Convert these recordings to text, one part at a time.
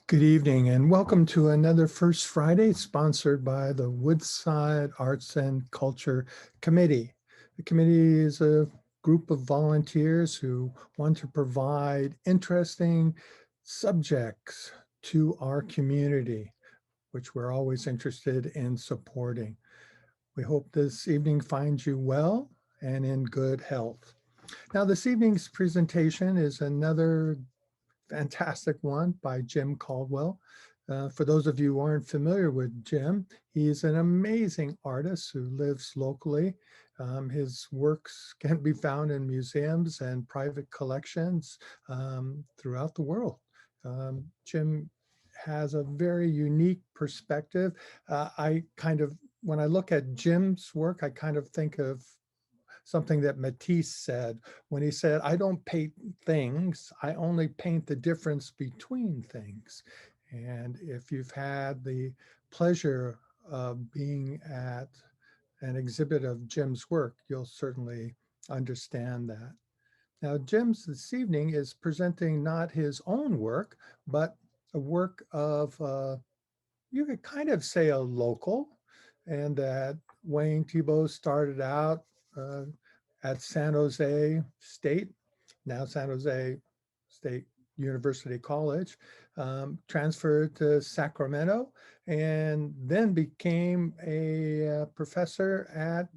Good evening and welcome to another First Friday sponsored by the Woodside Arts and Culture Committee. The committee is a group of volunteers who want to provide interesting subjects to our community, which we're always interested in supporting. We hope this evening finds you well and in good health. Now, this evening's presentation is another fantastic one by Jim Caldwell. For those of you who aren't familiar with Jim, he's an amazing artist who lives locally. His works can be found in museums and private collections throughout the world. Jim has a very unique perspective. When I look at Jim's work, I kind of think of something that Matisse said when he said, I don't paint things, I only paint the difference between things. And if you've had the pleasure of being at an exhibit of Jim's work, you'll certainly understand that. Now, Jim's this evening is presenting not his own work, but a work of, you could kind of say a local, and that Wayne Thiebaud started out at San Jose State, now San Jose State University College, transferred to Sacramento, and then became a professor at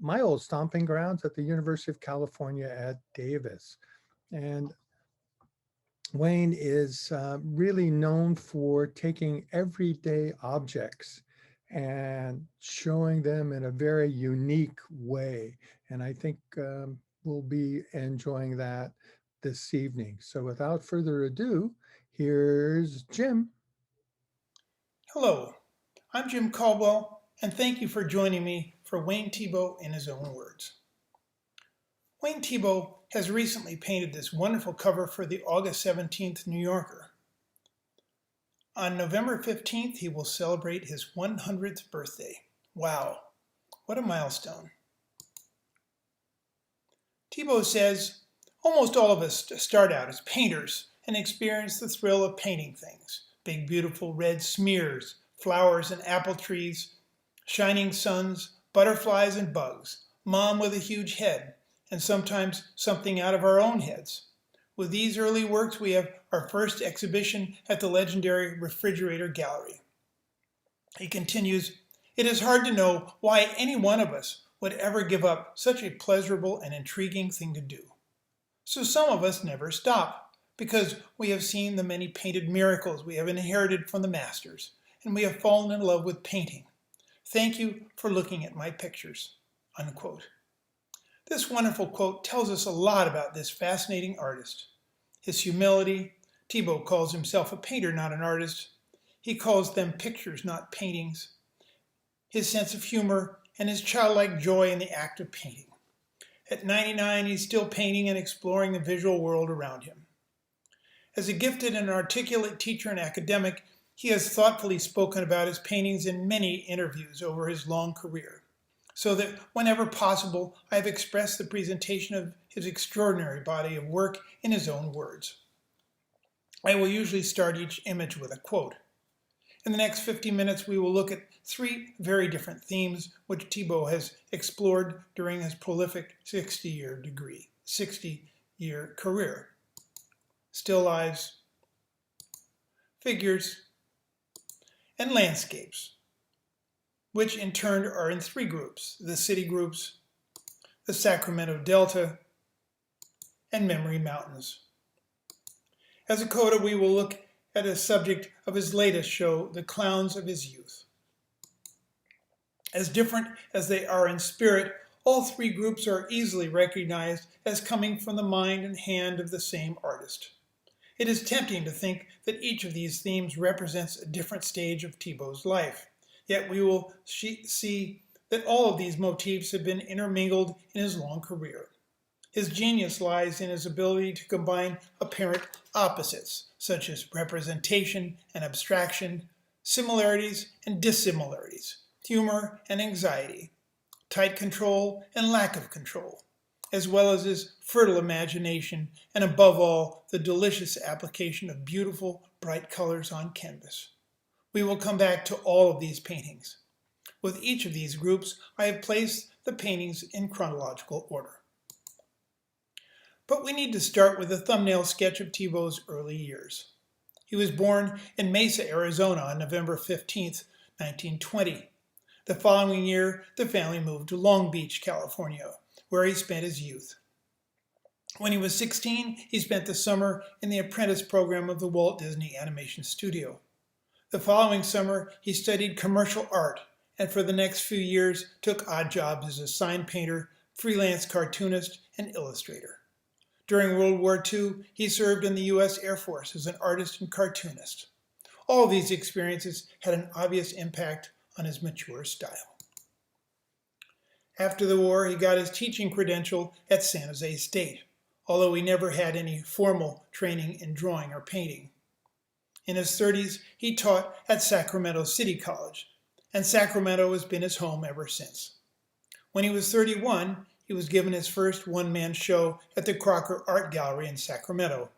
my old stomping grounds at the University of California at Davis. And Wayne is really known for taking everyday objects and showing them in a very unique way. And I think we'll be enjoying that this evening. So without further ado, here's Jim. Hello, I'm Jim Caldwell, and thank you for joining me for Wayne Thiebaud in his own words. Wayne Thiebaud has recently painted this wonderful cover for the August 17th New Yorker. On November 15th, he will celebrate his 100th birthday. Wow, what a milestone. Thiebaud says, almost all of us start out as painters and experience the thrill of painting things. Big, beautiful red smears, flowers and apple trees, shining suns, butterflies and bugs, mom with a huge head, and sometimes something out of our own heads. With these early works, we have our first exhibition at the legendary Refrigerator Gallery. He continues, it is hard to know why any one of us would ever give up such a pleasurable and intriguing thing to do. So some of us never stop, because we have seen the many painted miracles we have inherited from the masters, and we have fallen in love with painting. Thank you for looking at my pictures, unquote. This wonderful quote tells us a lot about this fascinating artist. His humility, Thiebaud calls himself a painter, not an artist. He calls them pictures, not paintings. His sense of humor and his childlike joy in the act of painting. At 99, he's still painting and exploring the visual world around him. As a gifted and articulate teacher and academic, he has thoughtfully spoken about his paintings in many interviews over his long career, so that whenever possible, I have expressed the presentation of his extraordinary body of work in his own words. I will usually start each image with a quote. In the next 50 minutes, we will look at three very different themes which Thiebaud has explored during his prolific 60-year career. Still lifes, figures, and landscapes, which in turn are in three groups: the city groups, the Sacramento Delta, and Memory Mountains. As a coda, we will look at a subject of his latest show, The Clowns of His Youth. As different as they are in spirit, all three groups are easily recognized as coming from the mind and hand of the same artist. It is tempting to think that each of these themes represents a different stage of Thiebaud's life, yet we will see that all of these motifs have been intermingled in his long career. His genius lies in his ability to combine apparent opposites, such as representation and abstraction, similarities and dissimilarities, humor and anxiety, tight control and lack of control. as well as his fertile imagination, and above all, the delicious application of beautiful, bright colors on canvas. We will come back to all of these paintings. With each of these groups, I have placed the paintings in chronological order. But we need to start with a thumbnail sketch of Thiebaud's early years. He was born in Mesa, Arizona on November 15, 1920. The following year, the family moved to Long Beach, California, where he spent his youth. When he was 16, he spent the summer in the apprentice program of the Walt Disney Animation Studio. The following summer, he studied commercial art, and for the next few years took odd jobs as a sign painter, freelance cartoonist, and illustrator. During World War II, he served in the U.S. Air Force as an artist and cartoonist. All of these experiences had an obvious impact on his mature style. After the war, he got his teaching credential at San Jose State, although he never had any formal training in drawing or painting. In his 30s, he taught at Sacramento City College, and Sacramento has been his home ever since. When he was 31, he was given his first one-man show at the Crocker Art Gallery in Sacramento.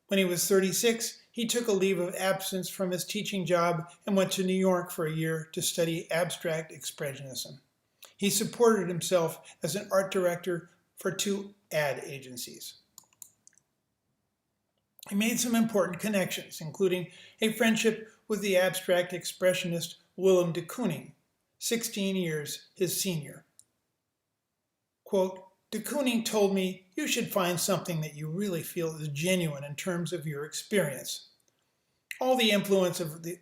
When he was 36, he took a leave of absence from his teaching job and went to New York for a year to study abstract expressionism. He supported himself as an art director for 2 ad agencies. He made some important connections, including a friendship with the abstract expressionist Willem de Kooning, 16 years his senior. Quote, de Kooning told me, you should find something that you really feel is genuine in terms of your experience. All the influence of the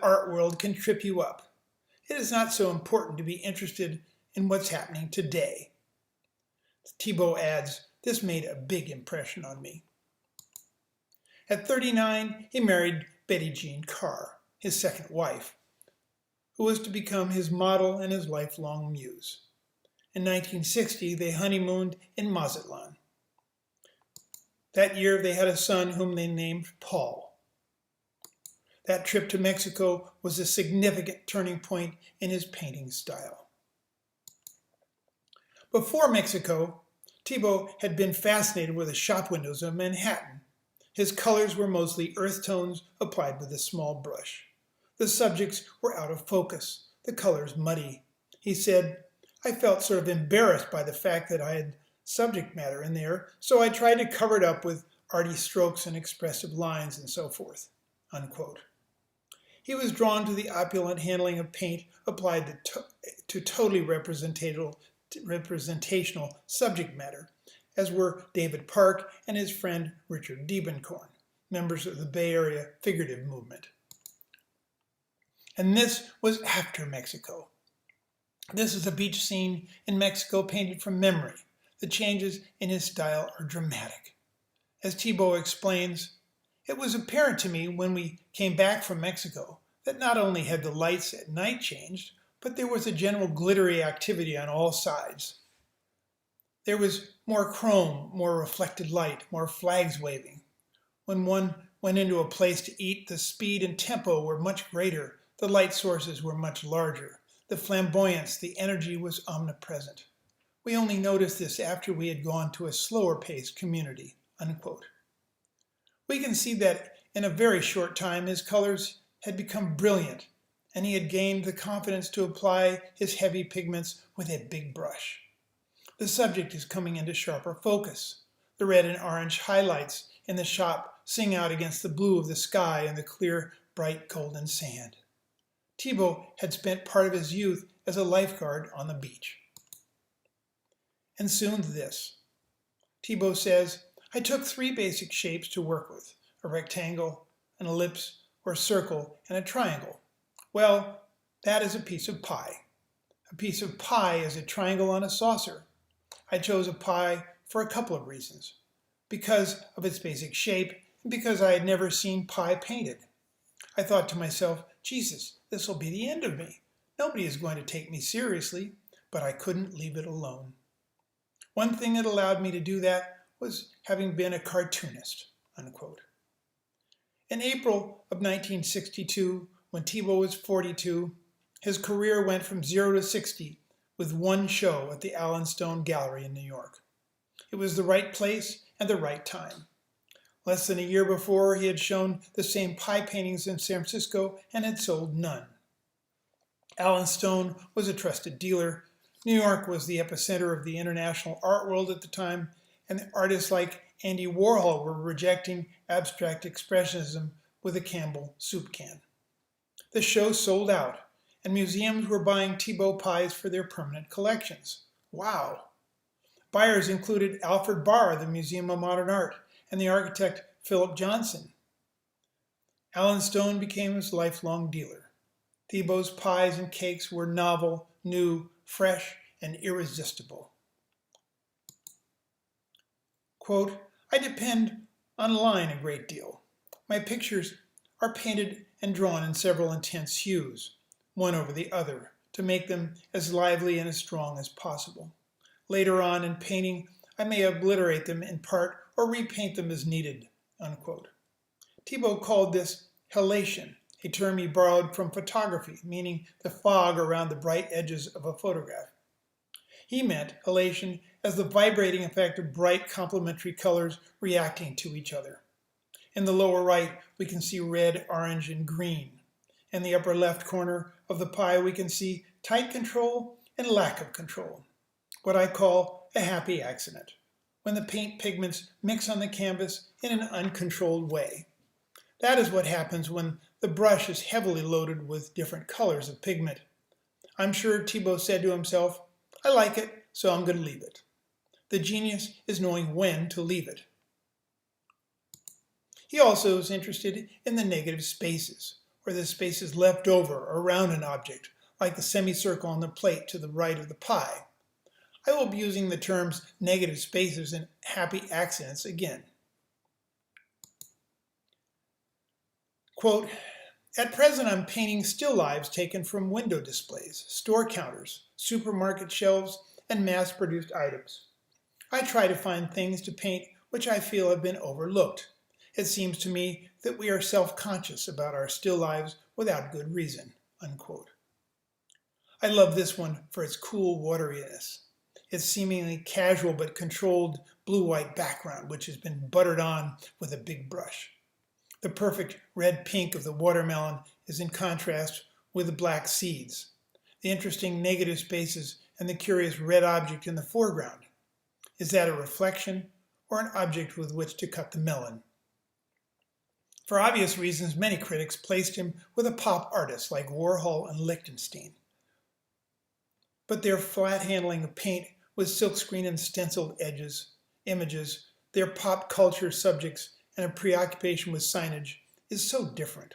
art world can trip you up. It is not so important to be interested in what's happening today. Thiebaud adds, this made a big impression on me. At 39, he married Betty Jean Carr, his second wife, who was to become his model and his lifelong muse. In 1960, they honeymooned in Mazatlan. That year, they had a son whom they named Paul. That trip to Mexico was a significant turning point in his painting style. Before Mexico, Thiebaud had been fascinated with the shop windows of Manhattan. His colors were mostly earth tones applied with a small brush. The subjects were out of focus, the colors muddy. He said, I felt sort of embarrassed by the fact that I had subject matter in there, so I tried to cover it up with arty strokes and expressive lines and so forth, unquote. He was drawn to the opulent handling of paint applied to totally representational subject matter, as were David Park and his friend Richard Diebenkorn, members of the Bay Area Figurative movement. And this was after Mexico. This is a beach scene in Mexico painted from memory. The changes in his style are dramatic. As Thiebaud explains, it was apparent to me when we came back from Mexico that not only had the lights at night changed, but there was a general glittery activity on all sides. There was more chrome, more reflected light, more flags waving. When one went into a place to eat, the speed and tempo were much greater. The light sources were much larger. The flamboyance, the energy was omnipresent. We only noticed this after we had gone to a slower-paced community, unquote. We can see that in a very short time his colors had become brilliant, and he had gained the confidence to apply his heavy pigments with a big brush. The subject is coming into sharper focus. The red and orange highlights in the shop sing out against the blue of the sky and the clear, bright golden sand. Thiebaud had spent part of his youth as a lifeguard on the beach. And soon this. Thiebaud says, I took 3 basic shapes to work with, a rectangle, an ellipse, or circle, and a triangle. Well, that is a piece of pie. A piece of pie is a triangle on a saucer. I chose a pie for a couple of reasons. Because of its basic shape, and because I had never seen pie painted. I thought to myself, Jesus, this will be the end of me. Nobody is going to take me seriously, but I couldn't leave it alone. One thing that allowed me to do that was having been a cartoonist, unquote. In April of 1962, when Thiebaud was 42, his career went from 0 to 60 with one show at the Allen Stone Gallery in New York. It was the right place and the right time. Less than a year before, he had shown the same pie paintings in San Francisco and had sold none. Allen Stone was a trusted dealer. New York was the epicenter of the international art world at the time, and artists like Andy Warhol were rejecting abstract expressionism with a Campbell soup can. The show sold out, and museums were buying Thiebaud pies for their permanent collections. Wow! Buyers included Alfred Barr, the Museum of Modern Art, and the architect Philip Johnson. Allen Stone became his lifelong dealer. Thiebaud's pies and cakes were novel, new, fresh, and irresistible. Quote, I depend on line a great deal. My pictures are painted and drawn in several intense hues, one over the other, to make them as lively and as strong as possible. Later on in painting, I may obliterate them in part or repaint them as needed, unquote. Thiebaud called this halation, a term he borrowed from photography, meaning the fog around the bright edges of a photograph. He meant halation as the vibrating effect of bright complementary colors reacting to each other. In the lower right, we can see red, orange, and green. In the upper left corner of the pie, we can see tight control and lack of control, what I call a happy accident, when the paint pigments mix on the canvas in an uncontrolled way. That is what happens when the brush is heavily loaded with different colors of pigment. I'm sure Thiebaud said to himself, I like it, so I'm going to leave it. The genius is knowing when to leave it. He also is interested in the negative spaces, or the spaces left over around an object, like the semicircle on the plate to the right of the pie. I will be using the terms negative spaces and happy accidents again. Quote, at present I'm painting still lives taken from window displays, store counters, supermarket shelves, and mass-produced items. I try to find things to paint which I feel have been overlooked. It seems to me that we are self-conscious about our still lives without good reason, unquote. I love this one for its cool wateriness, its seemingly casual but controlled blue-white background which has been buttered on with a big brush. The perfect red-pink of the watermelon is in contrast with the black seeds, the interesting negative spaces, and the curious red object in the foreground. Is that a reflection or an object with which to cut the melon? For obvious reasons, many critics placed him with a pop artist like Warhol and Lichtenstein. But their flat handling of paint with silkscreen and stenciled images, their pop culture subjects, and a preoccupation with signage is so different.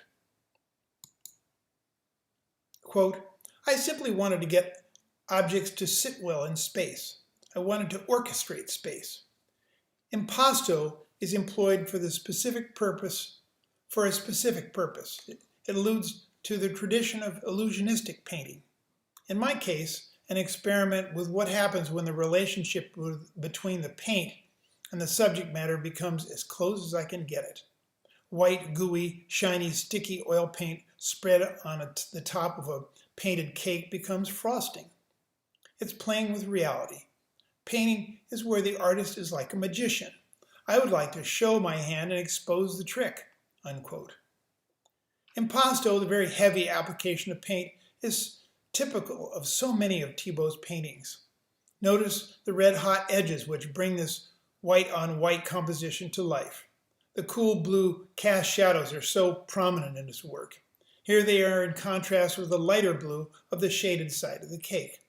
Quote, I simply wanted to get objects to sit well in space. I wanted to orchestrate space. Impasto is employed for a specific purpose. It alludes to the tradition of illusionistic painting. In my case, an experiment with what happens when the relationship between the paint and the subject matter becomes as close as I can get it. White, gooey, shiny, sticky oil paint spread on the top of a painted cake becomes frosting. It's playing with reality. Painting is where the artist is like a magician. I would like to show my hand and expose the trick, unquote. Impasto, the very heavy application of paint, is typical of so many of Thiebaud's paintings. Notice the red-hot edges which bring this white-on-white composition to life. The cool blue cast shadows are so prominent in his work. Here they are in contrast with the lighter blue of the shaded side of the cake.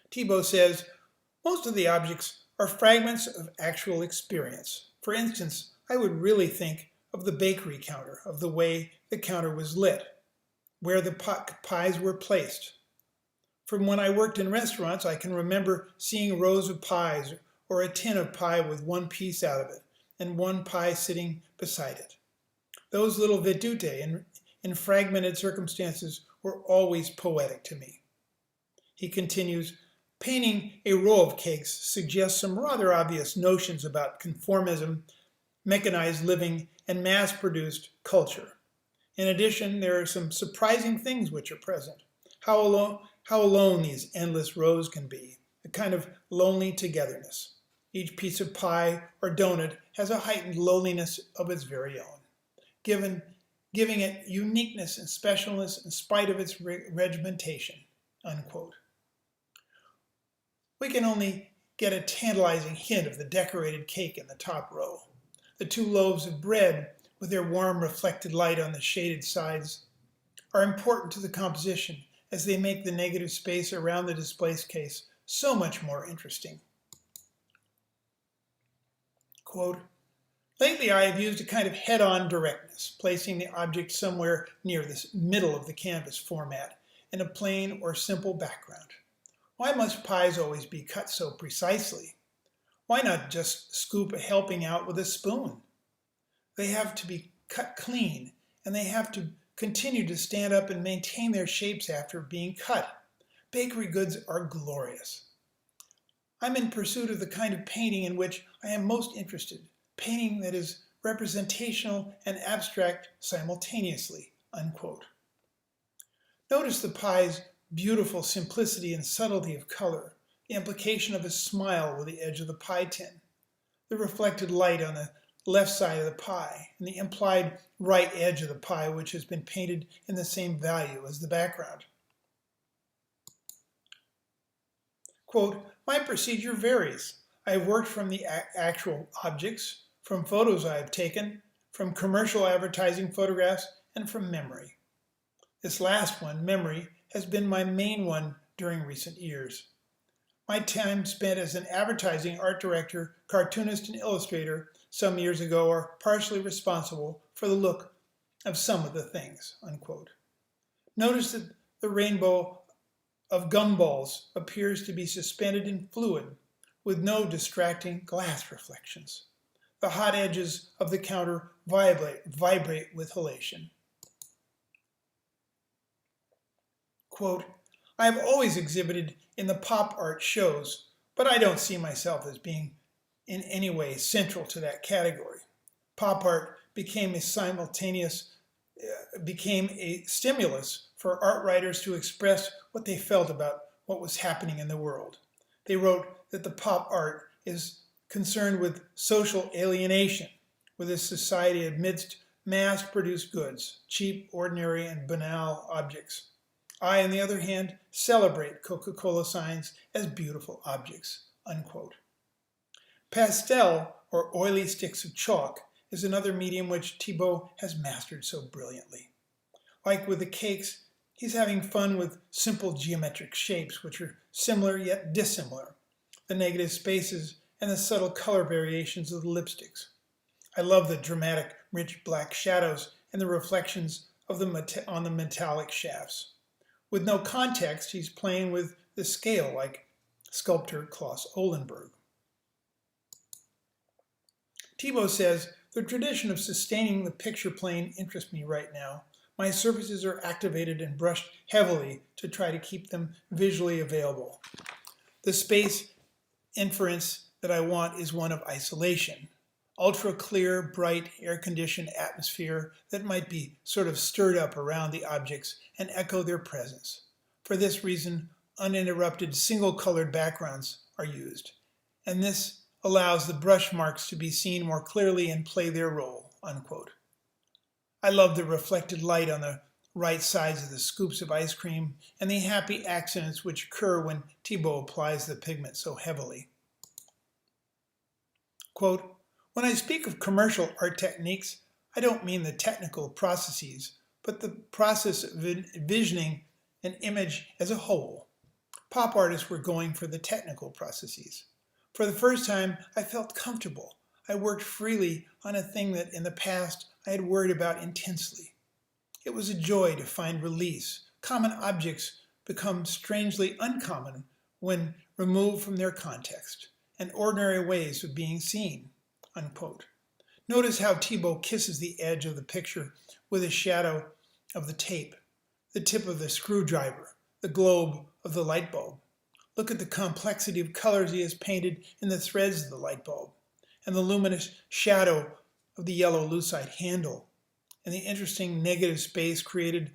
Thiebaud says, most of the objects are fragments of actual experience. For instance, I would really think of the bakery counter, of the way the counter was lit, where the pies were placed. From when I worked in restaurants, I can remember seeing rows of pies or a tin of pie with one piece out of it and one pie sitting beside it. Those little vedute in fragmented circumstances were always poetic to me. He continues, painting a row of cakes suggests some rather obvious notions about conformism, mechanized living, and mass-produced culture. In addition, there are some surprising things which are present. How alone these endless rows can be, a kind of lonely togetherness. Each piece of pie or donut has a heightened loneliness of its very own, giving it uniqueness and specialness in spite of its regimentation, unquote. We can only get a tantalizing hint of the decorated cake in the top row. The two loaves of bread, with their warm reflected light on the shaded sides, are important to the composition as they make the negative space around the display case so much more interesting. Quote, lately I have used a kind of head-on directness, placing the object somewhere near the middle of the canvas format in a plain or simple background. Why must pies always be cut so precisely? Why not just scoop a helping out with a spoon? They have to be cut clean, and they have to continue to stand up and maintain their shapes after being cut. Bakery goods are glorious. I'm in pursuit of the kind of painting in which I am most interested, painting that is representational and abstract simultaneously, unquote. Notice the pie's beautiful simplicity and subtlety of color, the implication of a smile with the edge of the pie tin, the reflected light on the left side of the pie, and the implied right edge of the pie, which has been painted in the same value as the background. Quote, my procedure varies. I have worked from the actual objects, from photos I have taken, from commercial advertising photographs, and from memory. This last one, memory, has been my main one during recent years. My time spent as an advertising art director, cartoonist, and illustrator some years ago are partially responsible for the look of some of the things, unquote. Notice that the rainbow of gumballs appears to be suspended in fluid with no distracting glass reflections. The hot edges of the counter vibrate with halation. Quote, I have always exhibited in the pop art shows, but I don't see myself as being in any way central to that category. Pop art became a stimulus for art writers to express what they felt about what was happening in the world. They wrote that the pop art is concerned with social alienation, with a society amidst mass-produced goods, cheap, ordinary, and banal objects. I, on the other hand, celebrate Coca-Cola signs as beautiful objects, unquote. Pastel, or oily sticks of chalk, is another medium which Thiebaud has mastered so brilliantly. Like with the cakes, he's having fun with simple geometric shapes which are similar yet dissimilar, the negative spaces and the subtle color variations of the lipsticks. I love the dramatic, rich black shadows and the reflections of on the metallic shafts. With no context, he's playing with the scale like sculptor Klaus Oldenburg. Thiebaud says, the tradition of sustaining the picture plane interests me right now. My surfaces are activated and brushed heavily to try to keep them visually available. The space inference that I want is one of isolation. Ultra clear, bright, air-conditioned atmosphere that might be sort of stirred up around the objects and echo their presence. For this reason, uninterrupted single-colored backgrounds are used, and this allows the brush marks to be seen more clearly and play their role, unquote. I love the reflected light on the right sides of the scoops of ice cream and the happy accidents which occur when Thiebaud applies the pigment so heavily. Quote, when I speak of commercial art techniques, I don't mean the technical processes, but the process of envisioning an image as a whole. Pop artists were going for the technical processes. For the first time, I felt comfortable. I worked freely on a thing that in the past I had worried about intensely. It was a joy to find release. Common objects become strangely uncommon when removed from their context and ordinary ways of being seen, unquote. Notice how Thiebaud kisses the edge of the picture with a shadow of the tape, the tip of the screwdriver, the globe of the light bulb. Look at the complexity of colors he has painted in the threads of the light bulb, and the luminous shadow of the yellow lucite handle, and the interesting negative space created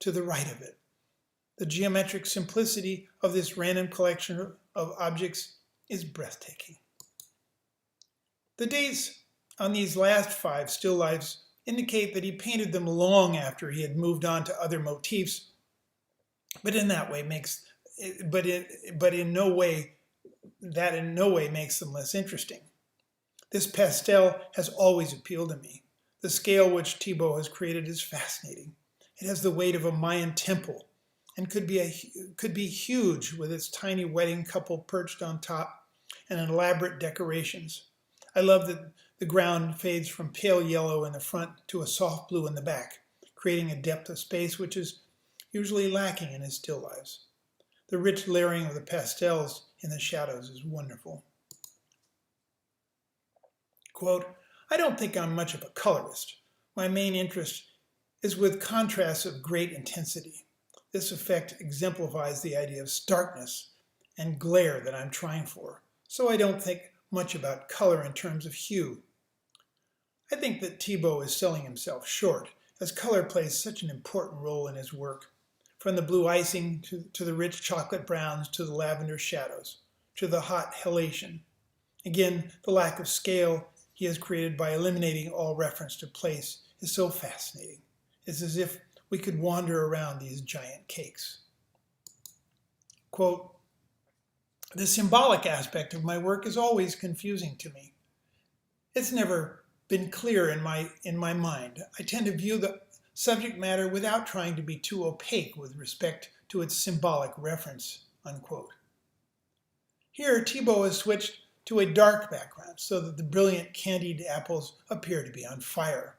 to the right of it. The geometric simplicity of this random collection of objects is breathtaking. The dates on these last 5 still lifes indicate that he painted them long after he had moved on to other motifs, but in no way makes them less interesting. This pastel has always appealed to me. The scale which Thiebaud has created is fascinating. It has the weight of a Mayan temple and could be huge with its tiny wedding couple perched on top and elaborate decorations. I love that the ground fades from pale yellow in the front to a soft blue in the back, creating a depth of space which is usually lacking in his still lifes. The rich layering of the pastels in the shadows is wonderful. Quote, I don't think I'm much of a colorist. My main interest is with contrasts of great intensity. This effect exemplifies the idea of starkness and glare that I'm trying for, so I don't think much about color in terms of hue. I think that Thiebaud is selling himself short, as color plays such an important role in his work, from the blue icing to the rich chocolate browns to the lavender shadows, to the hot halation. Again, the lack of scale he has created by eliminating all reference to place is so fascinating. It's as if we could wander around these giant cakes. Quote, the symbolic aspect of my work is always confusing to me. It's never been clear in my mind. I tend to view the subject matter without trying to be too opaque with respect to its symbolic reference, unquote. Here, Thiebaud has switched to a dark background so that the brilliant candied apples appear to be on fire.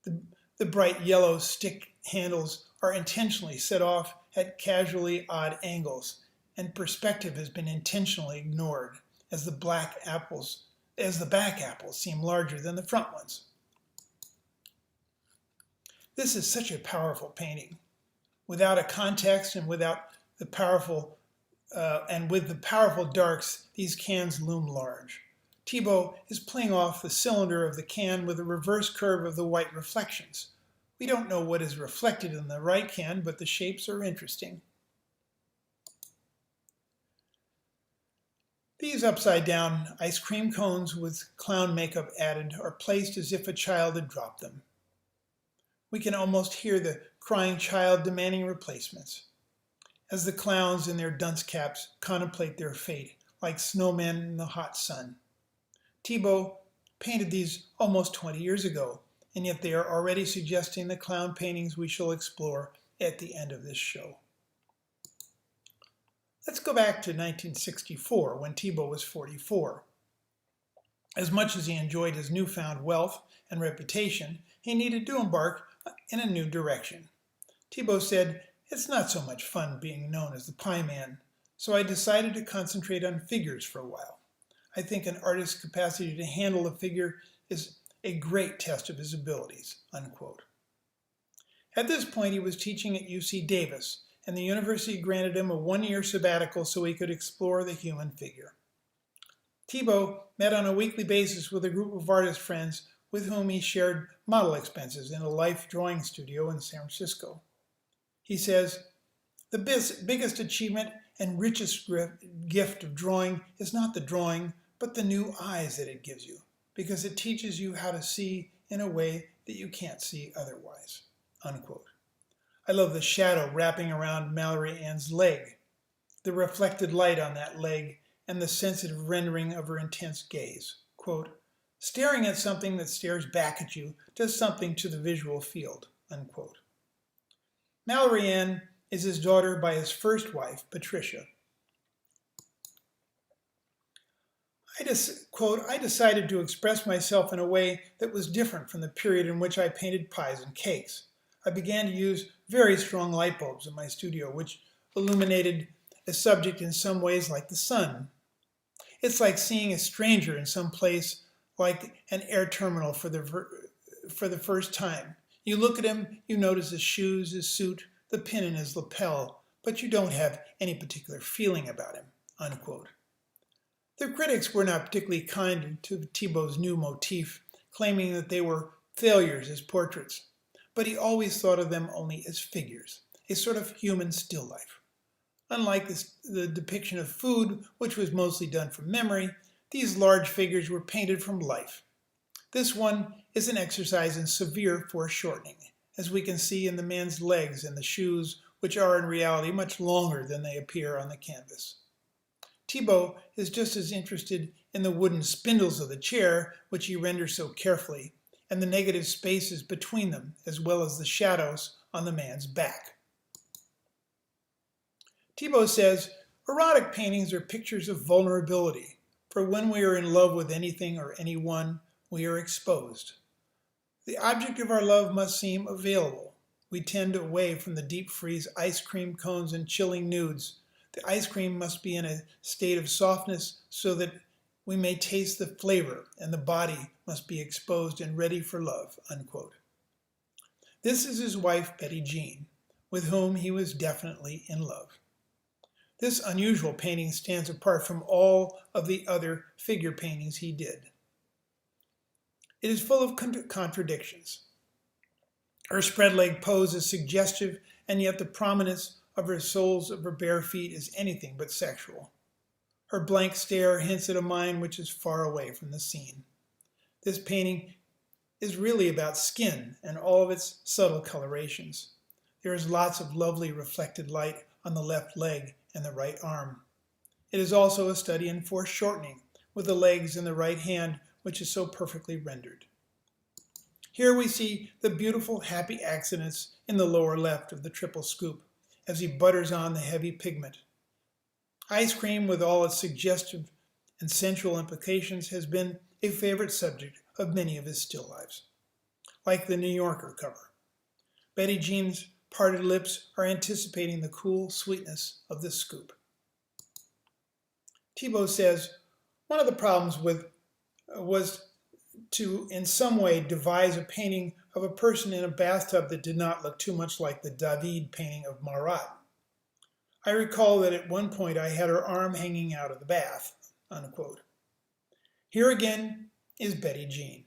The bright yellow stick handles are intentionally set off at casually odd angles, and perspective has been intentionally ignored as the back apples seem larger than the front ones. This is such a powerful painting. Without a context and without the powerful with the powerful darks, these cans loom large. Thiebaud is playing off the cylinder of the can with a reverse curve of the white reflections. We don't know what is reflected in the right can, but the shapes are interesting. These upside-down ice cream cones with clown makeup added are placed as if a child had dropped them. We can almost hear the crying child demanding replacements, as the clowns in their dunce caps contemplate their fate like snowmen in the hot sun. Thiebaud painted these almost 20 years ago, and yet they are already suggesting the clown paintings we shall explore at the end of this show. Let's go back to 1964, when Thiebaud was 44. As much as he enjoyed his newfound wealth and reputation, he needed to embark in a new direction. Thiebaud said, "It's not so much fun being known as the Pie Man, so I decided to concentrate on figures for a while. I think an artist's capacity to handle a figure is a great test of his abilities," unquote. At this point, he was teaching at UC Davis, and the university granted him a one-year sabbatical so he could explore the human figure. Thiebaud met on a weekly basis with a group of artist friends with whom he shared model expenses in a life drawing studio in San Francisco. He says, "The biggest achievement and richest gift of drawing is not the drawing, but the new eyes that it gives you, because it teaches you how to see in a way that you can't see otherwise," unquote. I love the shadow wrapping around Mallory Ann's leg, the reflected light on that leg, and the sensitive rendering of her intense gaze. Quote, "Staring at something that stares back at you does something to the visual field," unquote. Mallory Ann is his daughter by his first wife, Patricia. I decided to express myself in a way that was different from the period in which I painted pies and cakes. I began to use very strong light bulbs in my studio, which illuminated a subject in some ways like the sun. It's like seeing a stranger in some place like an air terminal for the first time. You look at him, you notice his shoes, his suit, the pin in his lapel, but you don't have any particular feeling about him," unquote. The critics were not particularly kind to Thiebaud's new motif, claiming that they were failures as portraits, but he always thought of them only as figures, a sort of human still life. Unlike the depiction of food, which was mostly done from memory, these large figures were painted from life. This one is an exercise in severe foreshortening, as we can see in the man's legs and the shoes, which are in reality much longer than they appear on the canvas. Thiebaud is just as interested in the wooden spindles of the chair, which he renders so carefully, and the negative spaces between them, as well as the shadows on the man's back. Thiebaud says, erotic paintings are pictures of vulnerability, for when we are in love with anything or anyone, we are exposed. The object of our love must seem available. We tend away from the deep freeze ice cream cones and chilling nudes. The ice cream must be in a state of softness so that we may taste the flavor, and the body must be exposed and ready for love, unquote. This is his wife, Betty Jean, with whom he was definitely in love. This unusual painting stands apart from all of the other figure paintings he did. It is full of contradictions. Her spread-leg pose is suggestive, and yet the prominence of her soles of her bare feet is anything but sexual. Her blank stare hints at a mind which is far away from the scene. This painting is really about skin and all of its subtle colorations. There is lots of lovely reflected light on the left leg and the right arm. It is also a study in foreshortening, with the legs in the right hand, which is so perfectly rendered. Here we see the beautiful happy accidents in the lower left of the triple scoop, as he butters on the heavy pigment. Ice cream, with all its suggestive and sensual implications, has been a favorite subject of many of his still lifes. Like the New Yorker cover, Betty Jean's parted lips are anticipating the cool sweetness of the scoop. Thiebaud says, one of the problems was to, in some way, devise a painting of a person in a bathtub that did not look too much like the David painting of Marat. I recall that at one point I had her arm hanging out of the bath, unquote. Here again is Betty Jean.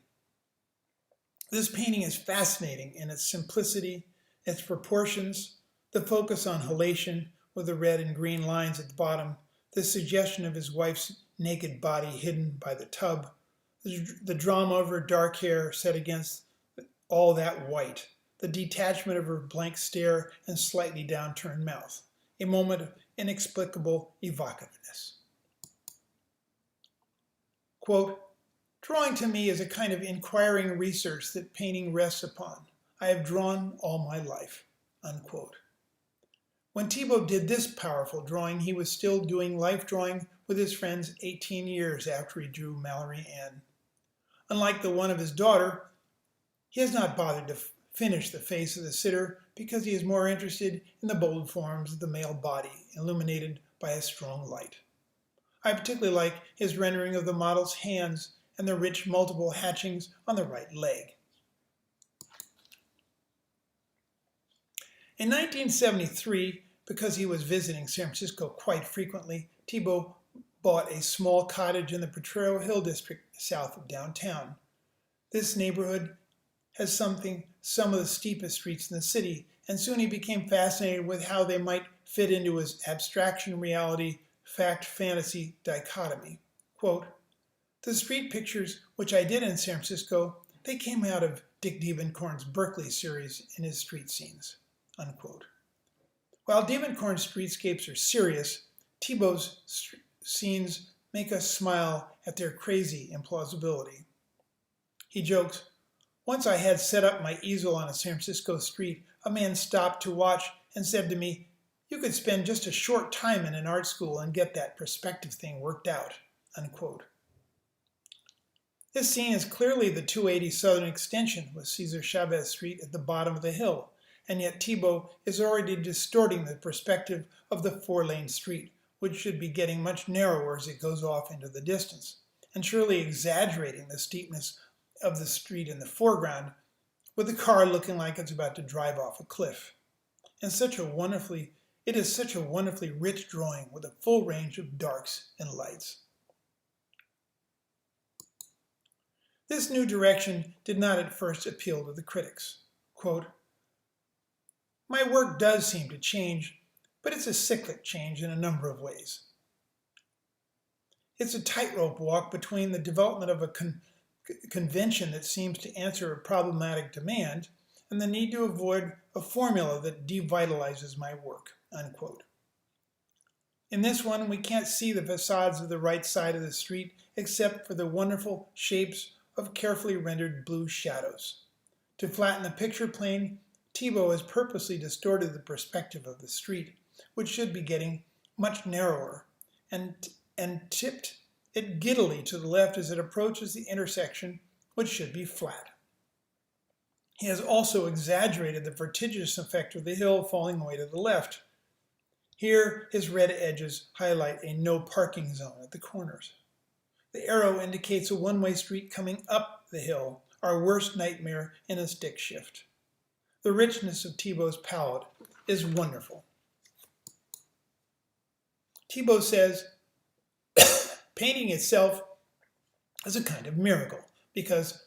This painting is fascinating in its simplicity, its proportions, the focus on halation with the red and green lines at the bottom, the suggestion of his wife's naked body hidden by the tub, the drama of her dark hair set against all that white, the detachment of her blank stare and slightly downturned mouth, a moment of inexplicable evocativeness. Quote, drawing to me is a kind of inquiring research that painting rests upon. I have drawn all my life, unquote. When Thiebaud did this powerful drawing, he was still doing life drawing with his friends 18 years after he drew Mallory Ann. Unlike the one of his daughter, he has not bothered to finish the face of the sitter because he is more interested in the bold forms of the male body illuminated by a strong light. I particularly like his rendering of the model's hands and the rich multiple hatchings on the right leg. In 1973, because he was visiting San Francisco quite frequently, Thiebaud bought a small cottage in the Potrero Hill district south of downtown. This neighborhood has some of the steepest streets in the city, and soon he became fascinated with how they might fit into his abstraction reality, fact fantasy dichotomy. Quote, the street pictures which I did in San Francisco, they came out of Dick Diebenkorn's Berkeley series in his street scenes, unquote. While Diebenkorn's streetscapes are serious, Thiebaud's scenes make us smile at their crazy implausibility. He jokes, once I had set up my easel on a San Francisco street, a man stopped to watch and said to me, you could spend just a short time in an art school and get that perspective thing worked out, unquote. This scene is clearly the 280 southern extension with Cesar Chavez Street at the bottom of the hill, and yet Thiebaud is already distorting the perspective of the four-lane street, which should be getting much narrower as it goes off into the distance, and surely exaggerating the steepness of the street in the foreground, with the car looking like it's about to drive off a cliff. And it is such a wonderfully rich drawing with a full range of darks and lights. This new direction did not at first appeal to the critics. Quote, My work does seem to change, but it's a cyclic change in a number of ways. It's a tightrope walk between the development of a convention that seems to answer a problematic demand and the need to avoid a formula that devitalizes my work, unquote. In this one, we can't see the facades of the right side of the street except for the wonderful shapes of carefully rendered blue shadows. To flatten the picture plane, Thiebaud has purposely distorted the perspective of the street, which should be getting much narrower, and tipped it giddily to the left as it approaches the intersection, which should be flat. He has also exaggerated the vertiginous effect of the hill falling away to the left. Here, his red edges highlight a no parking zone at the corners. The arrow indicates a one-way street coming up the hill, our worst nightmare in a stick shift. The richness of Thiebaud's palette is wonderful. Thiebaud says, painting itself is a kind of miracle because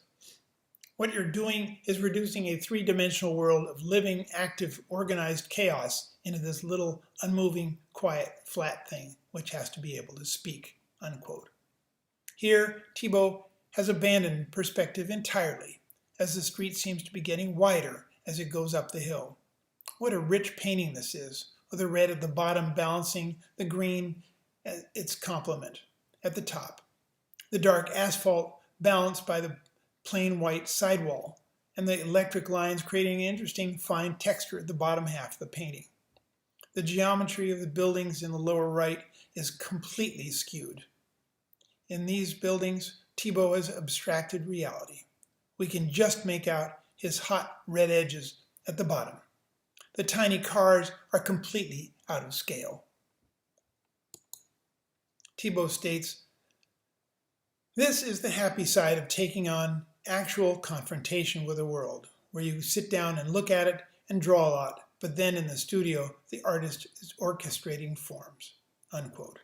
what you're doing is reducing a three-dimensional world of living, active, organized chaos into this little, unmoving, quiet, flat thing, which has to be able to speak, unquote. Here, Thiebaud has abandoned perspective entirely, as the street seems to be getting wider as it goes up the hill. What a rich painting this is, with the red at the bottom balancing the green its complement at the top. The dark asphalt balanced by the plain white sidewall, and the electric lines creating an interesting fine texture at the bottom half of the painting. The geometry of the buildings in the lower right is completely skewed. In these buildings, Thiebaud has abstracted reality. We can just make out his hot red edges at the bottom. The tiny cars are completely out of scale. Thiebaud states, "This is the happy side of taking on actual confrontation with the world, where you sit down and look at it and draw a lot, but then in the studio, the artist is orchestrating forms," unquote.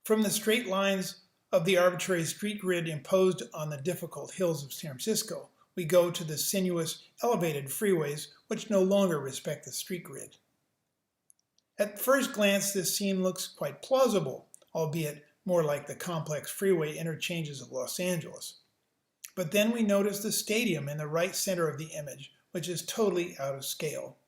From the straight lines of the arbitrary street grid imposed on the difficult hills of San Francisco, we go to the sinuous, elevated freeways which no longer respect the street grid. At first glance, this scene looks quite plausible, albeit more like the complex freeway interchanges of Los Angeles. But then we notice the stadium in the right center of the image, which is totally out of scale.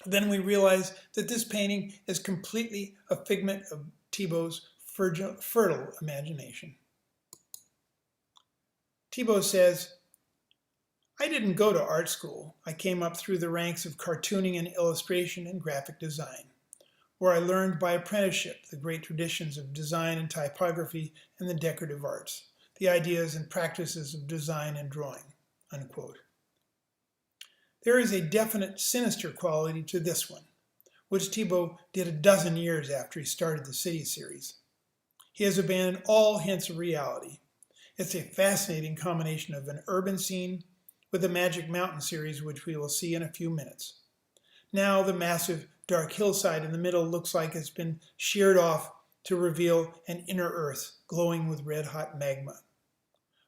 Then we realize that this painting is completely a figment of Thiebaud's fertile imagination. Thiebaud says, "I didn't go to art school. I came up through the ranks of cartooning and illustration and graphic design, where I learned by apprenticeship the great traditions of design and typography and the decorative arts, the ideas and practices of design and drawing," unquote. There is a definite sinister quality to this one, which Thiebaud did a dozen years after he started the City series. He has abandoned all hints of reality. It's a fascinating combination of an urban scene with the Magic Mountain series, which we will see in a few minutes. Now the massive dark hillside in the middle looks like it's been sheared off to reveal an inner earth glowing with red-hot magma.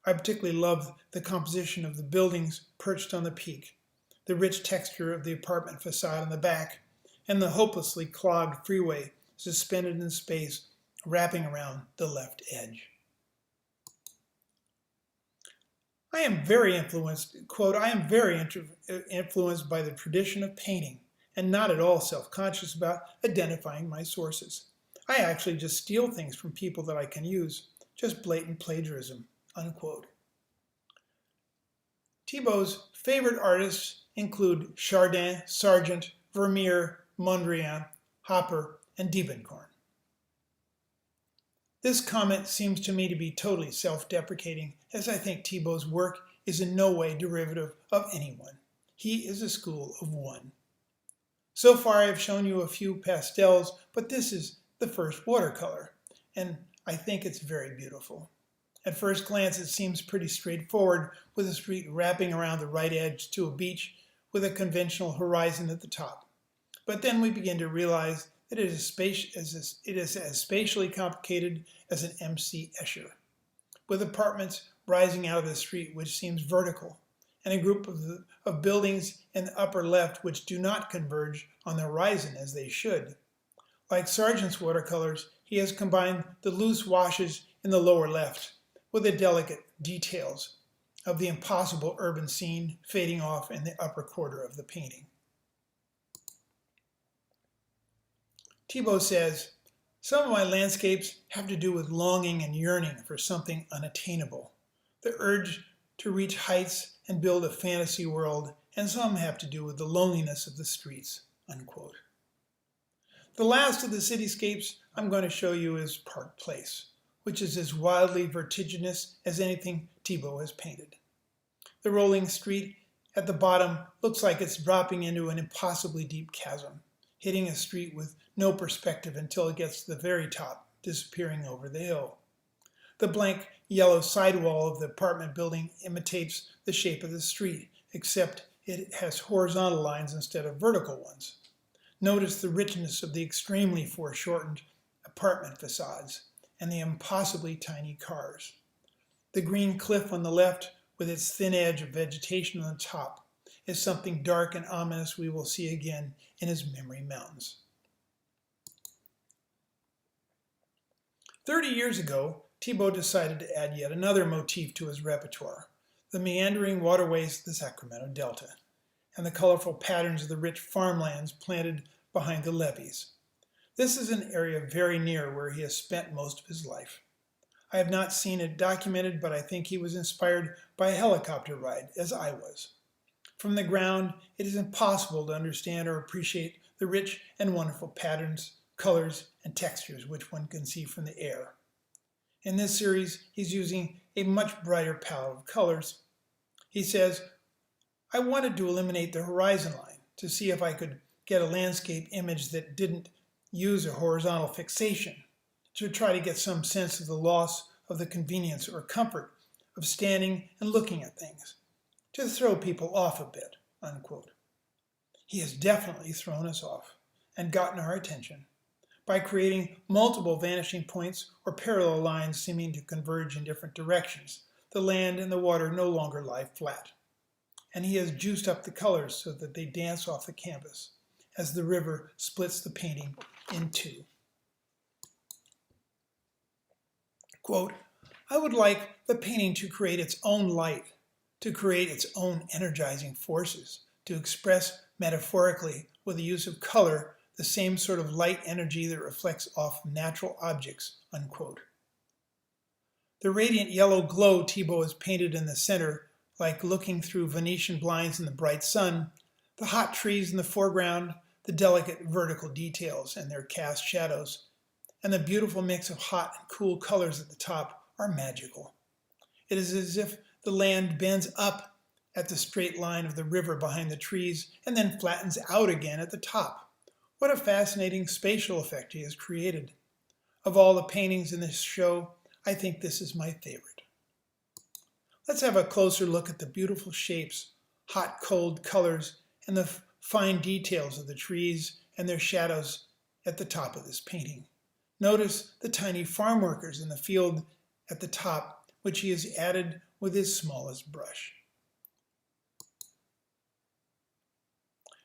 I particularly love the composition of the buildings perched on the peak, the rich texture of the apartment facade on the back, and the hopelessly clogged freeway suspended in space wrapping around the left edge. I am very influenced, quote, "I am very influenced by the tradition of painting and not at all self-conscious about identifying my sources. I actually just steal things from people that I can use, just blatant plagiarism," unquote. Thiebaud's favorite artists include Chardin, Sargent, Vermeer, Mondrian, Hopper, and Diebenkorn. This comment seems to me to be totally self-deprecating, as I think Thiebaud's work is in no way derivative of anyone. He is a school of one. So far I have shown you a few pastels, but this is the first watercolor, and I think it's very beautiful. At first glance it seems pretty straightforward, with a street wrapping around the right edge to a beach with a conventional horizon at the top. But then we begin to realize that it is as spatially complicated as an M.C. Escher, with apartments rising out of the street which seems vertical, and a group of buildings in the upper left which do not converge on the horizon as they should. Like Sargent's watercolors, he has combined the loose washes in the lower left with the delicate details of the impossible urban scene fading off in the upper quarter of the painting. Thiebaud says, "Some of my landscapes have to do with longing and yearning for something unattainable, the urge to reach heights and build a fantasy world, and some have to do with the loneliness of the streets." Unquote. The last of the cityscapes I'm going to show you is Park Place, which is as wildly vertiginous as anything Thiebaud has painted. The rolling street at the bottom looks like it's dropping into an impossibly deep chasm, hitting a street with no perspective until it gets to the very top, disappearing over the hill. The blank yellow sidewall of the apartment building imitates the shape of the street, except it has horizontal lines instead of vertical ones. Notice the richness of the extremely foreshortened apartment facades and the impossibly tiny cars. The green cliff on the left, with its thin edge of vegetation on the top, is something dark and ominous we will see again in his memory mountains. 30 years ago, Thiebaud decided to add yet another motif to his repertoire, the meandering waterways of the Sacramento Delta, and the colorful patterns of the rich farmlands planted behind the levees. This is an area very near where he has spent most of his life. I have not seen it documented, but I think he was inspired by a helicopter ride, as I was. From the ground, it is impossible to understand or appreciate the rich and wonderful patterns, colors, and textures which one can see from the air. In this series, he's using a much brighter palette of colors. He says, "I wanted to eliminate the horizon line to see if I could get a landscape image that didn't use a horizontal fixation, to try to get some sense of the loss of the convenience or comfort of standing and looking at things, to throw people off a bit." Unquote. He has definitely thrown us off and gotten our attention by creating multiple vanishing points or parallel lines seeming to converge in different directions. The land and the water no longer lie flat. And he has juiced up the colors so that they dance off the canvas as the river splits the painting in two. Quote, "I would like the painting to create its own light, to create its own energizing forces, to express metaphorically with the use of color the same sort of light energy that reflects off natural objects." Unquote. The radiant yellow glow Thiebaud has painted in the center, like looking through Venetian blinds in the bright sun, the hot trees in the foreground, the delicate vertical details and their cast shadows, and the beautiful mix of hot and cool colors at the top are magical. It is as if the land bends up at the straight line of the river behind the trees and then flattens out again at the top. What a fascinating spatial effect he has created. Of all the paintings in this show, I think this is my favorite. Let's have a closer look at the beautiful shapes, hot, cold colors, and the fine details of the trees and their shadows at the top of this painting. Notice the tiny farm workers in the field at the top, which he has added with his smallest brush.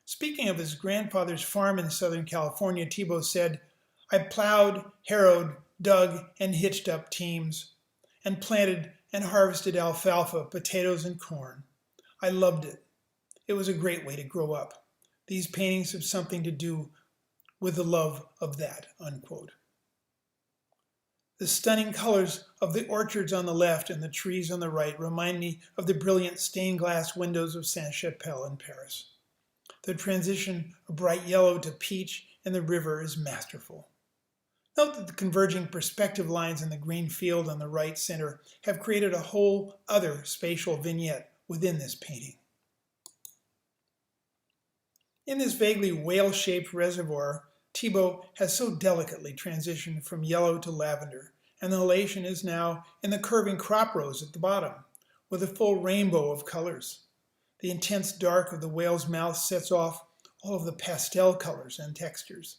Speaking of his grandfather's farm in Southern California, Thiebaud said, "I plowed, harrowed, dug, and hitched up teams, and planted and harvested alfalfa, potatoes, and corn. I loved it. It was a great way to grow up. These paintings have something to do with the love of that." Unquote. The stunning colors of the orchards on the left and the trees on the right remind me of the brilliant stained glass windows of Sainte-Chapelle in Paris. The transition of bright yellow to peach in the river is masterful. Note that the converging perspective lines in the green field on the right center have created a whole other spatial vignette within this painting. In this vaguely whale-shaped reservoir, Thiebaud has so delicately transitioned from yellow to lavender, and the halation is now in the curving crop rows at the bottom, with a full rainbow of colors. The intense dark of the whale's mouth sets off all of the pastel colors and textures.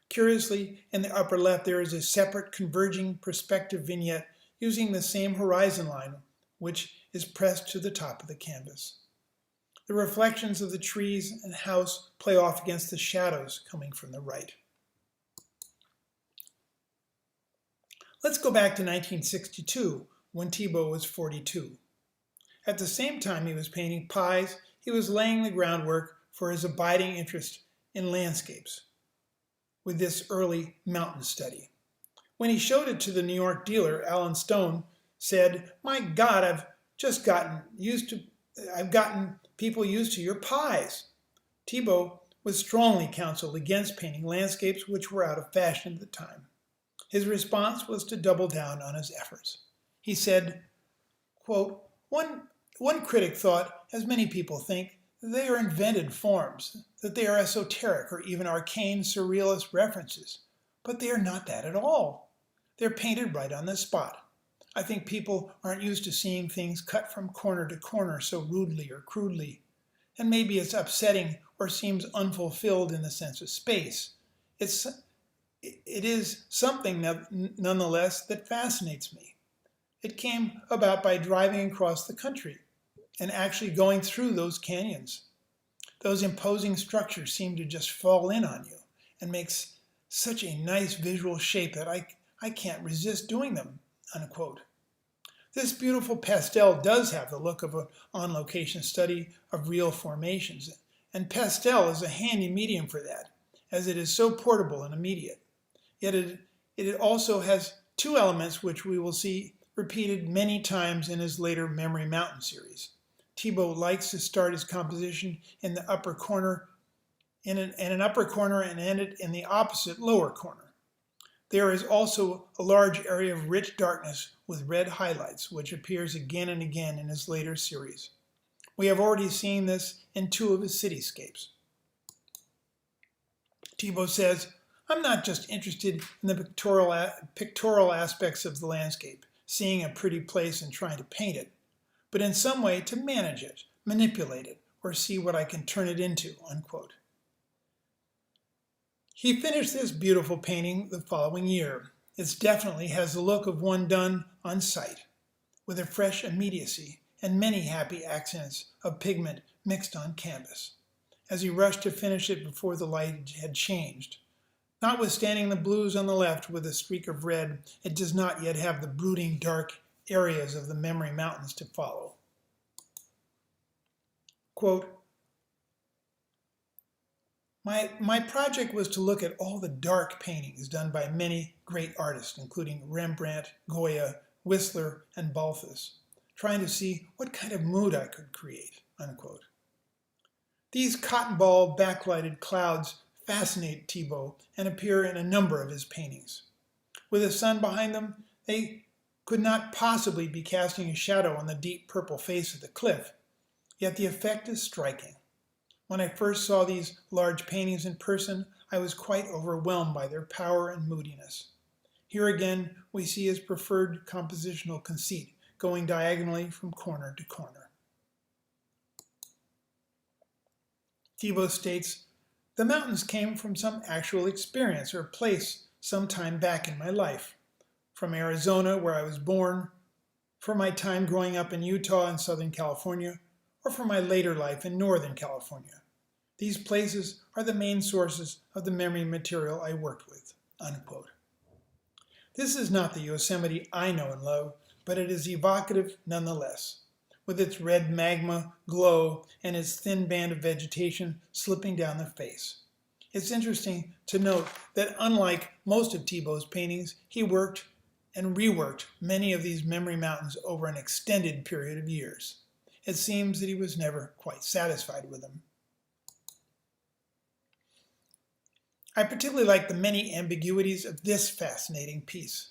Curiously, in the upper left, there is a separate converging perspective vignette using the same horizon line, which is pressed to the top of the canvas. The reflections of the trees and house play off against the shadows coming from the right. Let's go back to 1962, when Thiebaud was 42. At the same time he was painting pies, he was laying the groundwork for his abiding interest in landscapes with this early mountain study. When he showed it to the New York dealer, Alan Stone said, "My God, I've gotten people used to your pies." Thiebaud was strongly counseled against painting landscapes which were out of fashion at the time. His response was to double down on his efforts. He said, quote, One critic thought, as many people think, that they are invented forms, that they are esoteric or even arcane surrealist references. But they are not that at all. They're painted right on the spot. I think people aren't used to seeing things cut from corner to corner so rudely or crudely. And maybe it's upsetting or seems unfulfilled in the sense of space. It is something nonetheless that fascinates me. It came about by driving across the country and actually going through those canyons. Those imposing structures seem to just fall in on you and makes such a nice visual shape that I can't resist doing them, unquote. This beautiful pastel does have the look of an on-location study of real formations, and pastel is a handy medium for that, as it is so portable and immediate. Yet it also has two elements which we will see repeated many times in his later Memory Mountain series. Thiebaud likes to start his composition in the upper corner, in an upper corner, and end it in the opposite lower corner. There is also a large area of rich darkness with red highlights, which appears again and again in his later series. We have already seen this in two of his cityscapes. Thiebaud says, "I'm not just interested in the pictorial aspects of the landscape, seeing a pretty place and trying to paint it, but in some way to manage it, manipulate it, or see what I can turn it into," unquote. He finished this beautiful painting the following year. It definitely has the look of one done on site, with a fresh immediacy and many happy accents of pigment mixed on canvas, as he rushed to finish it before the light had changed. Notwithstanding the blues on the left with a streak of red, it does not yet have the brooding dark areas of the Memory Mountains to follow. Quote, My project was to look at all the dark paintings done by many great artists, including Rembrandt, Goya, Whistler, and Balthus, trying to see what kind of mood I could create, unquote. These cotton ball backlighted clouds fascinate Thiebaud and appear in a number of his paintings. With the sun behind them, they could not possibly be casting a shadow on the deep purple face of the cliff, yet the effect is striking. When I first saw these large paintings in person, I was quite overwhelmed by their power and moodiness. Here again, we see his preferred compositional conceit, going diagonally from corner to corner. Thiebaud states, "The mountains came from some actual experience or place some time back in my life, from Arizona, where I was born, from my time growing up in Utah and Southern California, or from my later life in Northern California. These places are the main sources of the memory material I worked with," unquote. This is not the Yosemite I know and love, but it is evocative nonetheless, with its red magma glow and its thin band of vegetation slipping down the face. It's interesting to note that unlike most of Thiebaud's paintings, he worked and reworked many of these memory mountains over an extended period of years. It seems that he was never quite satisfied with them. I particularly like the many ambiguities of this fascinating piece.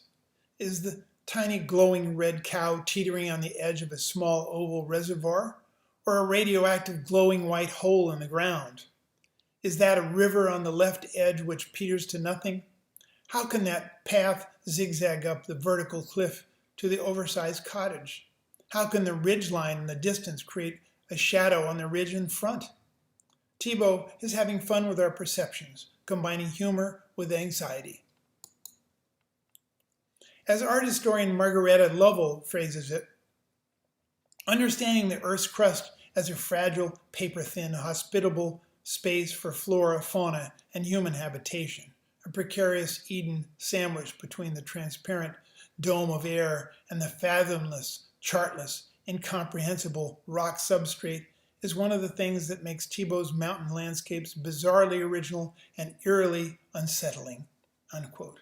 Is the tiny glowing red cow teetering on the edge of a small oval reservoir, or a radioactive glowing white hole in the ground? Is that a river on the left edge which peters to nothing? How can that path zigzag up the vertical cliff to the oversized cottage? How can the ridge line in the distance create a shadow on the ridge in front? Thiebaud is having fun with our perceptions, combining humor with anxiety. As art historian Margareta Lovell phrases it, understanding the Earth's crust as a fragile, paper-thin, hospitable space for flora, fauna, and human habitation, a precarious Eden sandwiched between the transparent dome of air and the fathomless, chartless, incomprehensible rock substrate is one of the things that makes Thiebaud's mountain landscapes bizarrely original and eerily unsettling, unquote.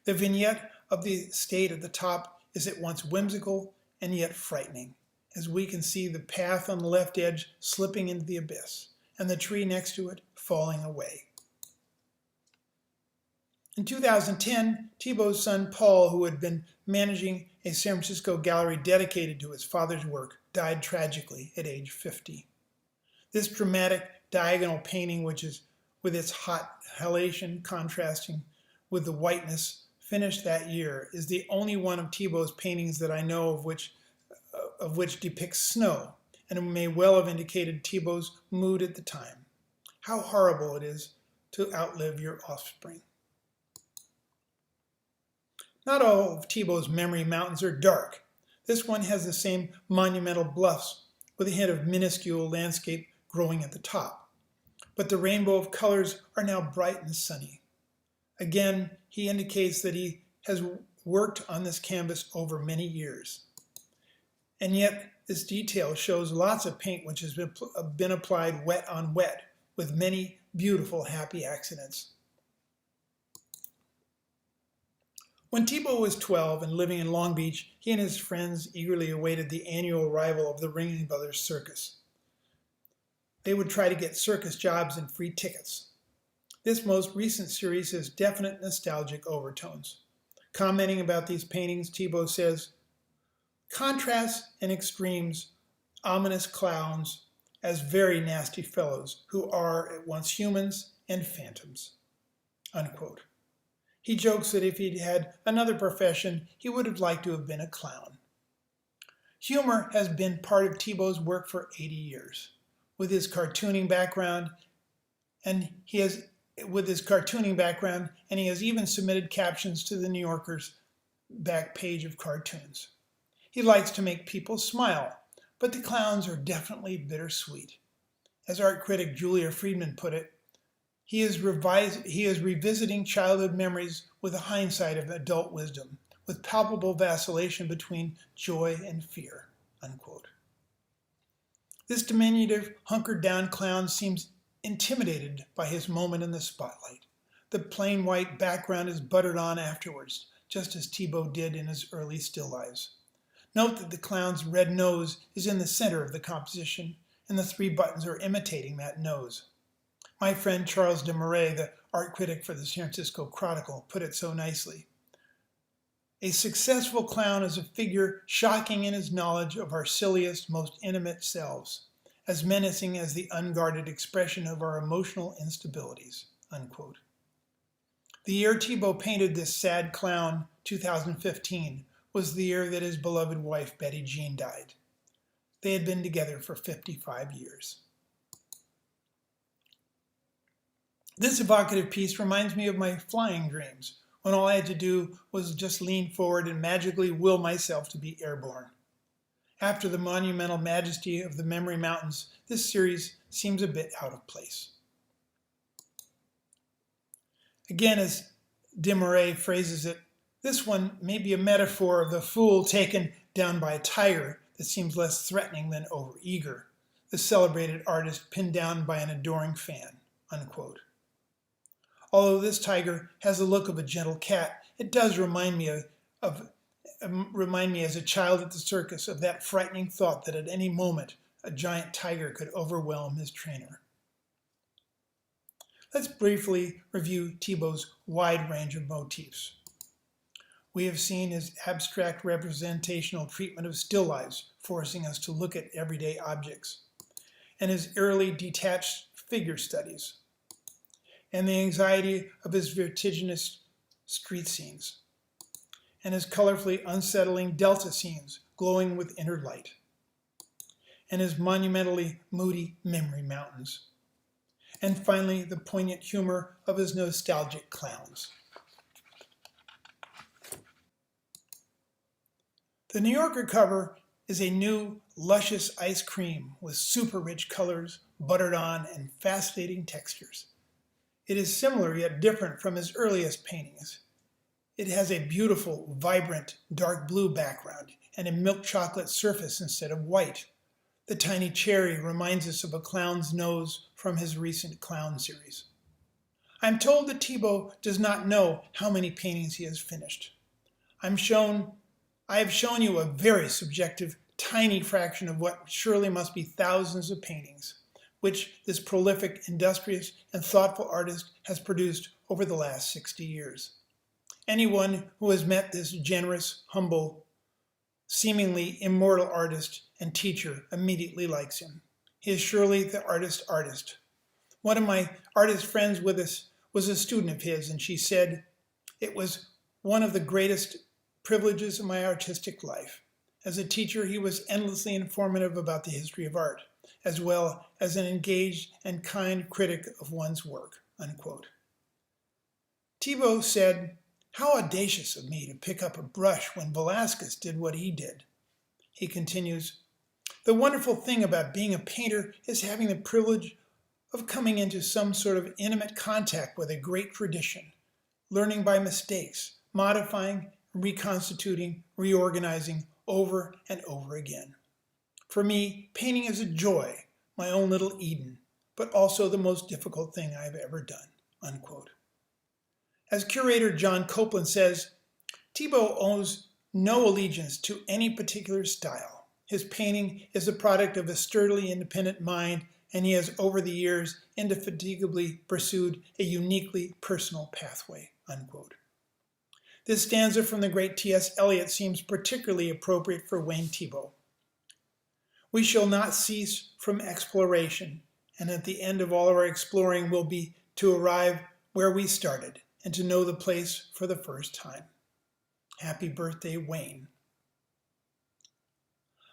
The vignette of the state at the top is at once whimsical and yet frightening, as we can see the path on the left edge slipping into the abyss, and the tree next to it falling away. In 2010, Thiebaud's son Paul, who had been managing a San Francisco gallery dedicated to his father's work, died tragically at age 50. This dramatic diagonal painting, which is with its hot halation contrasting with the whiteness finished that year, is the only one of Thiebaud's paintings that I know of which depicts snow, and it may well have indicated Thiebaud's mood at the time. How horrible it is to outlive your offspring. Not all of Thiebaud's memory mountains are dark. This one has the same monumental bluffs with a hint of minuscule landscape growing at the top. But the rainbow of colors are now bright and sunny. Again, he indicates that he has worked on this canvas over many years. And yet, this detail shows lots of paint which has been applied wet on wet, with many beautiful happy accidents. When Thiebaud was 12 and living in Long Beach, he and his friends eagerly awaited the annual arrival of the Ringling Brothers Circus. They would try to get circus jobs and free tickets. This most recent series has definite nostalgic overtones. Commenting about these paintings, Thiebaud says, "Contrasts and extremes, ominous clowns, as very nasty fellows who are at once humans and phantoms," unquote. He jokes that if he'd had another profession, he would have liked to have been a clown. Humor has been part of Thiebaud's work for 80 years. With his cartooning background, and he has even submitted captions to the New Yorker's back page of cartoons. He likes to make people smile, but the clowns are definitely bittersweet. As art critic Julia Friedman put it, he is revisiting childhood memories with a hindsight of adult wisdom, with palpable vacillation between joy and fear, unquote. This diminutive, hunkered-down clown seems intimidated by his moment in the spotlight. The plain white background is buttered on afterwards, just as Thiebaud did in his early still lives. Note that the clown's red nose is in the center of the composition, and the three buttons are imitating that nose. My friend Charles de Marais, the art critic for the San Francisco Chronicle, put it so nicely. A successful clown is a figure shocking in his knowledge of our silliest, most intimate selves, as menacing as the unguarded expression of our emotional instabilities, unquote. The year Thiebaud painted this sad clown, 2015, was the year that his beloved wife, Betty Jean, died. They had been together for 55 years. This evocative piece reminds me of my flying dreams, when all I had to do was just lean forward and magically will myself to be airborne. After the monumental majesty of the Memory Mountains, this series seems a bit out of place. Again, as de Marais phrases it, this one may be a metaphor of the fool taken down by a tiger that seems less threatening than overeager, the celebrated artist pinned down by an adoring fan, unquote. Although this tiger has the look of a gentle cat, it does remind me as a child at the circus of that frightening thought that at any moment a giant tiger could overwhelm his trainer. Let's briefly review Thiebaud's wide range of motifs. We have seen his abstract representational treatment of still lifes, forcing us to look at everyday objects, and his eerily detached figure studies, and the anxiety of his vertiginous street scenes, and his colorfully unsettling delta scenes glowing with inner light, and his monumentally moody memory mountains, and finally the poignant humor of his nostalgic clowns. The New Yorker cover is a new, luscious ice cream with super rich colors, buttered on, and fascinating textures. It is similar yet different from his earliest paintings. It has a beautiful, vibrant, dark blue background and a milk chocolate surface instead of white. The tiny cherry reminds us of a clown's nose from his recent clown series. I'm told that Thiebaud does not know how many paintings he has finished. I'm shown I have shown you a very subjective, tiny fraction of what surely must be thousands of paintings, which this prolific, industrious, and thoughtful artist has produced over the last 60 years. Anyone who has met this generous, humble, seemingly immortal artist and teacher immediately likes him. He is surely the artist. One of my artist friends with us was a student of his, and she said, "It was one of the greatest privileges of my artistic life. As a teacher, he was endlessly informative about the history of art, as well as an engaged and kind critic of one's work." Unquote. Thiebaud said, "How audacious of me to pick up a brush when Velasquez did what he did." He continues, "The wonderful thing about being a painter is having the privilege of coming into some sort of intimate contact with a great tradition, learning by mistakes, modifying, reconstituting, reorganizing over and over again. For me, painting is a joy, my own little Eden, but also the most difficult thing I've ever done." Unquote. As curator John Copeland says, Thiebaud owes no allegiance to any particular style. His painting is the product of a sturdily independent mind, and he has over the years indefatigably pursued a uniquely personal pathway. Unquote. This stanza from the great T.S. Eliot seems particularly appropriate for Wayne Thiebaud. "We shall not cease from exploration, and at the end of all our exploring will be to arrive where we started and to know the place for the first time. Happy birthday, Wayne."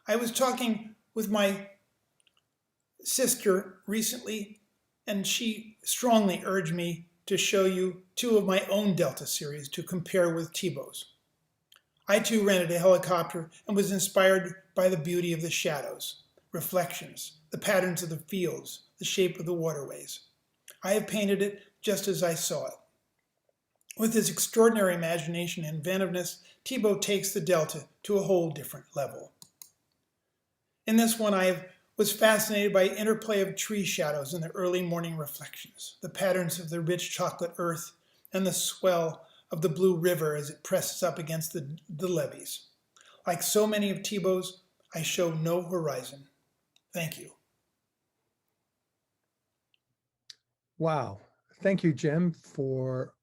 I was talking with my sister recently, and she strongly urged me to show you two of my own Delta series to compare with Thiebaud's. I too rented a helicopter and was inspired by the beauty of the shadows, reflections, the patterns of the fields, the shape of the waterways. I have painted it just as I saw it. With his extraordinary imagination and inventiveness, Thiebaud takes the Delta to a whole different level. In this one, I was fascinated by interplay of tree shadows and the early morning reflections, the patterns of the rich chocolate earth, and the swell of the blue river as it presses up against the levees. Like so many of Thiebaud's, I show no horizon. Thank you. Wow. Thank you, Jim, for,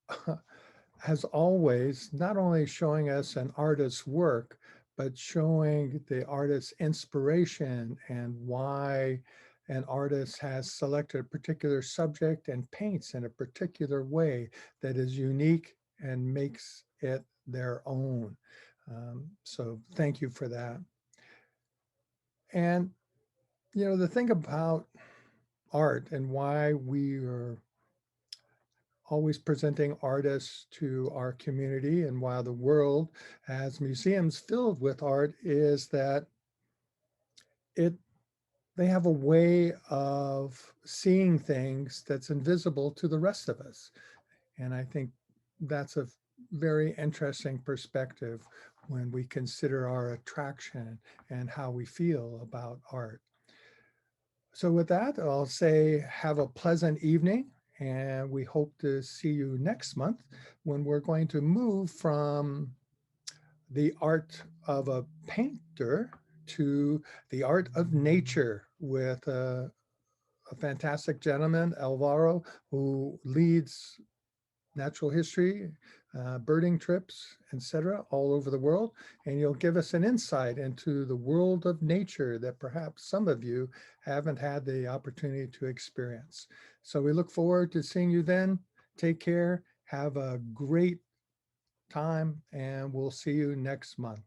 as always, not only showing us an artist's work, but showing the artist's inspiration and why an artist has selected a particular subject and paints in a particular way that is unique and makes it their own. So thank you for that. And, the thing about art and why we are always presenting artists to our community and while the world has museums filled with art is that it they have a way of seeing things that's invisible to the rest of us. And I think that's a very interesting perspective when we consider our attraction and how we feel about art. So with that, I'll say have a pleasant evening, and we hope to see you next month when we're going to move from the art of a painter to the art of nature with a fantastic gentleman, Alvaro, who leads natural history, birding trips, etc., all over the world. And you'll give us an insight into the world of nature that perhaps some of you haven't had the opportunity to experience. So we look forward to seeing you then. Take care. Have a great time, and we'll see you next month.